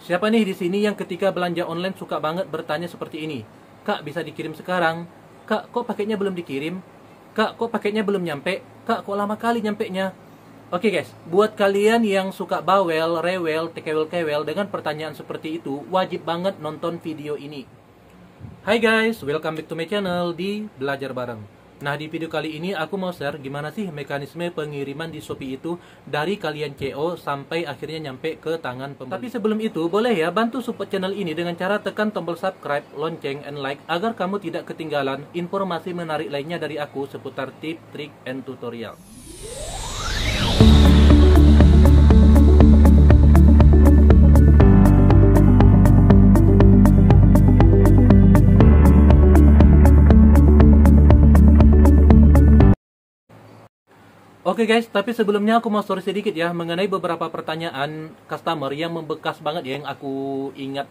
Siapa nih di sini yang ketika belanja online suka banget bertanya seperti ini? Kak, bisa dikirim sekarang? Kak, kok paketnya belum dikirim? Kak, kok paketnya belum nyampe? Kak, kok lama kali nyampenya? Oke guys, buat kalian yang suka bawel, rewel, tekewel-kewel dengan pertanyaan seperti itu, wajib banget nonton video ini. Hai guys, welcome back to my channel di Belajar Bareng. Nah, di video kali ini aku mau share gimana sih mekanisme pengiriman di Shopee itu dari kalian CO sampai akhirnya nyampe ke tangan pembeli. Tapi sebelum itu, boleh ya bantu support channel ini dengan cara tekan tombol subscribe, lonceng, and like agar kamu tidak ketinggalan informasi menarik lainnya dari aku seputar tip, trik, and tutorial. Oke guys, tapi sebelumnya aku mau story sedikit ya mengenai beberapa pertanyaan customer yang membekas banget ya yang aku ingat.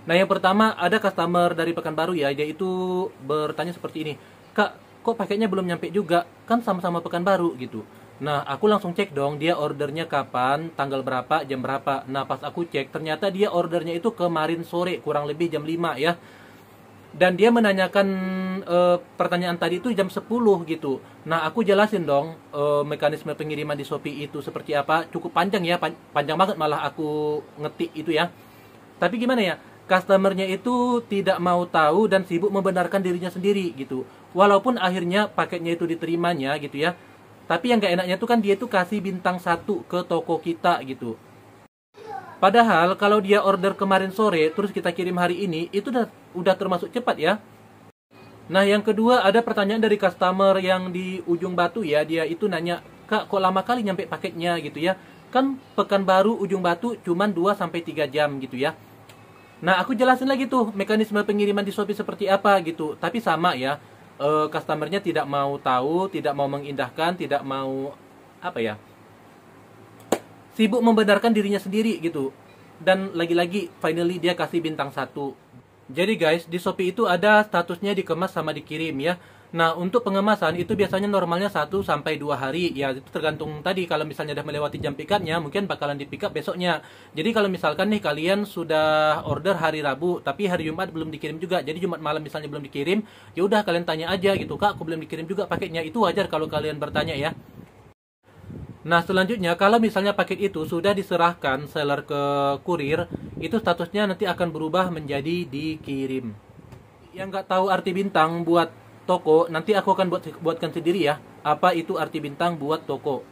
Nah, yang pertama ada customer dari Pekanbaru ya, dia itu bertanya seperti ini. Kak, kok paketnya belum nyampe juga? Kan sama-sama Pekanbaru gitu. Nah, aku langsung cek dong dia ordernya kapan, tanggal berapa, jam berapa. Nah, pas aku cek ternyata dia ordernya itu kemarin sore, kurang lebih jam 5 ya. Dan dia menanyakan pertanyaan tadi itu jam 10 gitu. Nah, aku jelasin dong mekanisme pengiriman di Shopee itu seperti apa. Cukup panjang ya, panjang banget malah aku ngetik itu ya. Tapi gimana ya, customernya itu tidak mau tahu dan sibuk membenarkan dirinya sendiri gitu. Walaupun akhirnya paketnya itu diterimanya gitu ya. Tapi yang gak enaknya tuh kan dia tuh kasih bintang 1 ke toko kita gitu. Padahal kalau dia order kemarin sore terus kita kirim hari ini itu udah termasuk cepat ya. Nah, yang kedua ada pertanyaan dari customer yang di Ujung Batu ya. Dia itu nanya, "Kak, kok lama kali nyampe paketnya?" gitu ya. Kan Pekanbaru Ujung Batu cuman 2 sampai 3 jam gitu ya. Nah, aku jelasin lagi tuh mekanisme pengiriman di Shopee seperti apa gitu. Tapi sama ya. Customernya tidak mau tahu, tidak mau mengindahkan, tidak mau apa ya? Sibuk membenarkan dirinya sendiri gitu. Dan lagi-lagi finally dia kasih bintang 1. Jadi guys, di Shopee itu ada statusnya dikemas sama dikirim ya. Nah, untuk pengemasan itu biasanya normalnya 1 sampai 2 hari. Ya, itu tergantung tadi kalau misalnya udah melewati jam pick-up-nya, mungkin bakalan di pick-up besoknya. Jadi kalau misalkan nih kalian sudah order hari Rabu, tapi hari Jumat belum dikirim juga. Jadi Jumat malam misalnya belum dikirim, ya udah kalian tanya aja gitu, "Kak, aku belum dikirim juga paketnya." Itu wajar kalau kalian bertanya ya. Nah, selanjutnya kalau misalnya paket itu sudah diserahkan seller ke kurir, itu statusnya nanti akan berubah menjadi dikirim. Yang nggak tahu arti bintang buat toko, nanti aku akan buatkan sendiri ya. Apa itu arti bintang buat toko?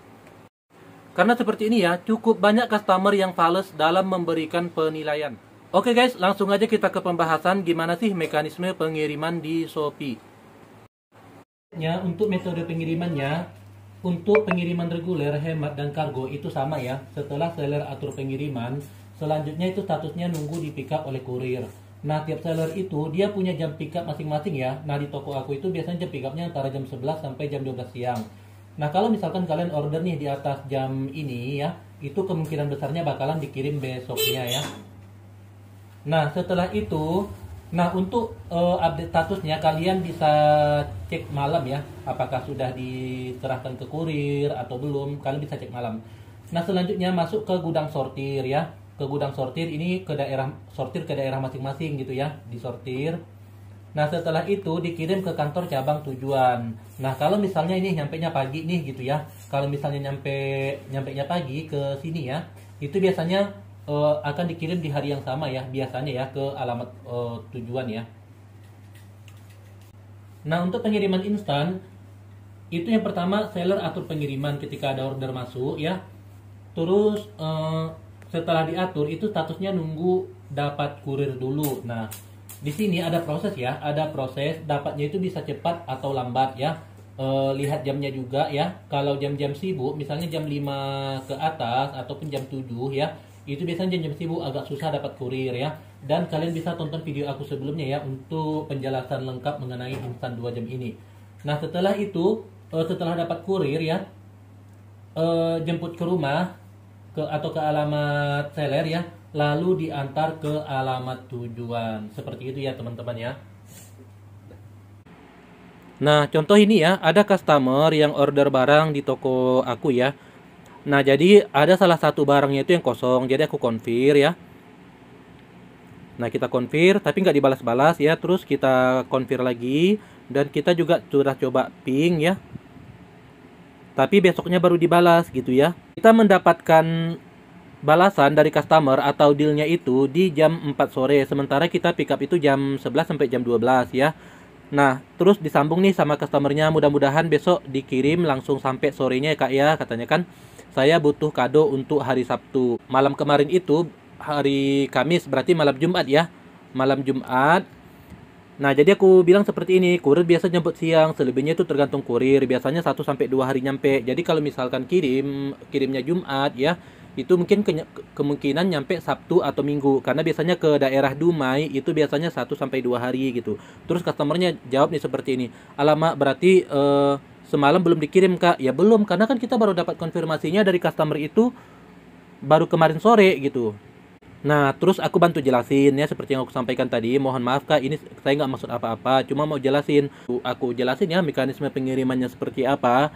Karena seperti ini ya, cukup banyak customer yang fales dalam memberikan penilaian. Oke guys, langsung aja kita ke pembahasan gimana sih mekanisme pengiriman di Shopee. Untuk metode pengirimannya, untuk pengiriman reguler, hemat, dan kargo itu sama ya. Setelah seller atur pengiriman, selanjutnya itu statusnya nunggu di pick up oleh kurir. Nah, tiap seller itu dia punya jam pick up masing-masing ya. Nah, di toko aku itu biasanya jam pick up-nya antara jam 11 sampai jam 12 siang. Nah, kalau misalkan kalian order nih di atas jam ini ya, itu kemungkinan besarnya bakalan dikirim besoknya ya. Nah, setelah itu, untuk update statusnya kalian bisa cek malam ya, apakah sudah diserahkan ke kurir atau belum, kalian bisa cek malam. Nah, selanjutnya masuk ke gudang sortir ya. Ke gudang sortir ini ke daerah sortir ke daerah masing-masing gitu ya, disortir. Nah, setelah itu dikirim ke kantor cabang tujuan. Nah, kalau misalnya ini nyampenya pagi nih gitu ya. Kalau misalnya nyampenya pagi ke sini ya, itu biasanya akan dikirim di hari yang sama ya, biasanya ya ke alamat tujuan ya. Nah, untuk pengiriman instan itu yang pertama seller atur pengiriman ketika ada order masuk ya. Terus setelah diatur itu statusnya nunggu dapat kurir dulu. Nah, di sini ada proses ya, ada proses dapatnya itu bisa cepat atau lambat ya. Lihat jamnya juga ya. Kalau jam-jam sibuk, misalnya jam 5 ke atas ataupun jam 7 ya, itu biasanya jam-jam sibuk agak susah dapat kurir ya. Dan kalian bisa tonton video aku sebelumnya ya untuk penjelasan lengkap mengenai instan 2 jam ini. Nah, setelah itu setelah dapat kurir ya, jemput ke rumah atau ke alamat seller ya, lalu diantar ke alamat tujuan. Seperti itu ya teman-teman ya. Nah, contoh ini ya, ada customer yang order barang di toko aku ya. Nah, jadi ada salah satu barangnya itu yang kosong, jadi aku konfir ya. Nah, kita konfir tapi nggak dibalas-balas ya. Terus kita konfir lagi dan kita juga sudah coba ping ya. Tapi besoknya baru dibalas gitu ya. Kita mendapatkan balasan dari customer atau dealnya itu di jam 4 sore. Sementara kita pick up itu jam 11 sampai jam 12 ya. Nah, terus disambung nih sama customernya. Mudah-mudahan besok dikirim langsung sampai sorenya ya kak ya. Katanya kan saya butuh kado untuk hari Sabtu. Malam kemarin itu hari Kamis, berarti malam Jumat ya. Malam Jumat. Nah, jadi aku bilang seperti ini, kurir biasa jemput siang, selebihnya itu tergantung kurir, biasanya 1 sampai 2 hari nyampe. Jadi kalau misalkan kirimnya Jumat ya, itu mungkin kemungkinan nyampe Sabtu atau Minggu, karena biasanya ke daerah Dumai itu biasanya 1 sampai 2 hari gitu. Terus customernya jawab nih seperti ini, alamak berarti semalam belum dikirim kak. Ya belum, karena kan kita baru dapat konfirmasinya dari customer itu baru kemarin sore gitu. Nah, terus aku bantu jelasin ya seperti yang aku sampaikan tadi. Mohon maaf kak, ini saya nggak maksud apa-apa, cuma mau jelasin. Aku jelasin ya mekanisme pengirimannya seperti apa.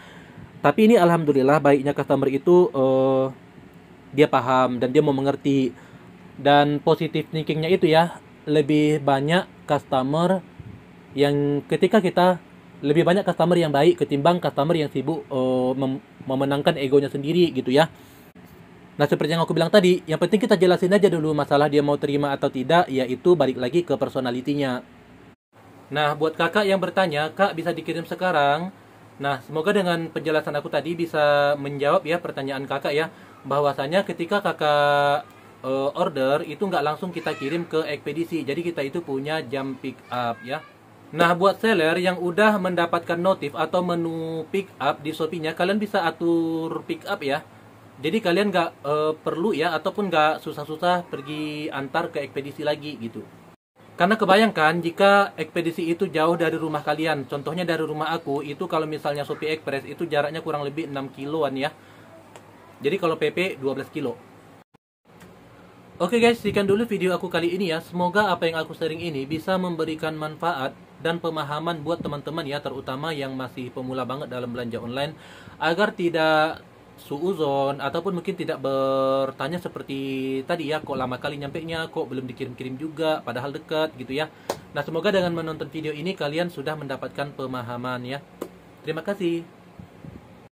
Tapi ini alhamdulillah baiknya customer itu dia paham dan dia mau mengerti. Dan positif thinkingnya itu ya, lebih banyak customer yang ketika kita lebih banyak customer yang baik ketimbang customer yang sibuk memenangkan egonya sendiri gitu ya. Nah, seperti yang aku bilang tadi, yang penting kita jelasin aja dulu masalah dia mau terima atau tidak, yaitu balik lagi ke personalitinya. Nah, buat kakak yang bertanya, kak bisa dikirim sekarang? Nah, semoga dengan penjelasan aku tadi bisa menjawab ya pertanyaan kakak ya, bahwasanya ketika kakak order, itu nggak langsung kita kirim ke ekspedisi, jadi kita itu punya jam pick up ya. Nah, buat seller yang udah mendapatkan notif atau menu pick up di Shopee-nya, kalian bisa atur pick up ya. Jadi kalian nggak perlu ya, ataupun nggak susah-susah pergi antar ke ekspedisi lagi gitu. Karena kebayangkan jika ekspedisi itu jauh dari rumah kalian. Contohnya dari rumah aku, itu kalau misalnya Shopee Express itu jaraknya kurang lebih 6 kiloan ya. Jadi kalau PP 12 kilo. Oke guys, sekian dulu video aku kali ini ya. Semoga apa yang aku sharing ini bisa memberikan manfaat dan pemahaman buat teman-teman ya, terutama yang masih pemula banget dalam belanja online, agar tidak suuzon ataupun mungkin tidak bertanya seperti tadi ya, kok lama kali nyampe nya, kok belum dikirim-kirim juga padahal dekat gitu ya. Nah, semoga dengan menonton video ini kalian sudah mendapatkan pemahaman ya. Terima kasih.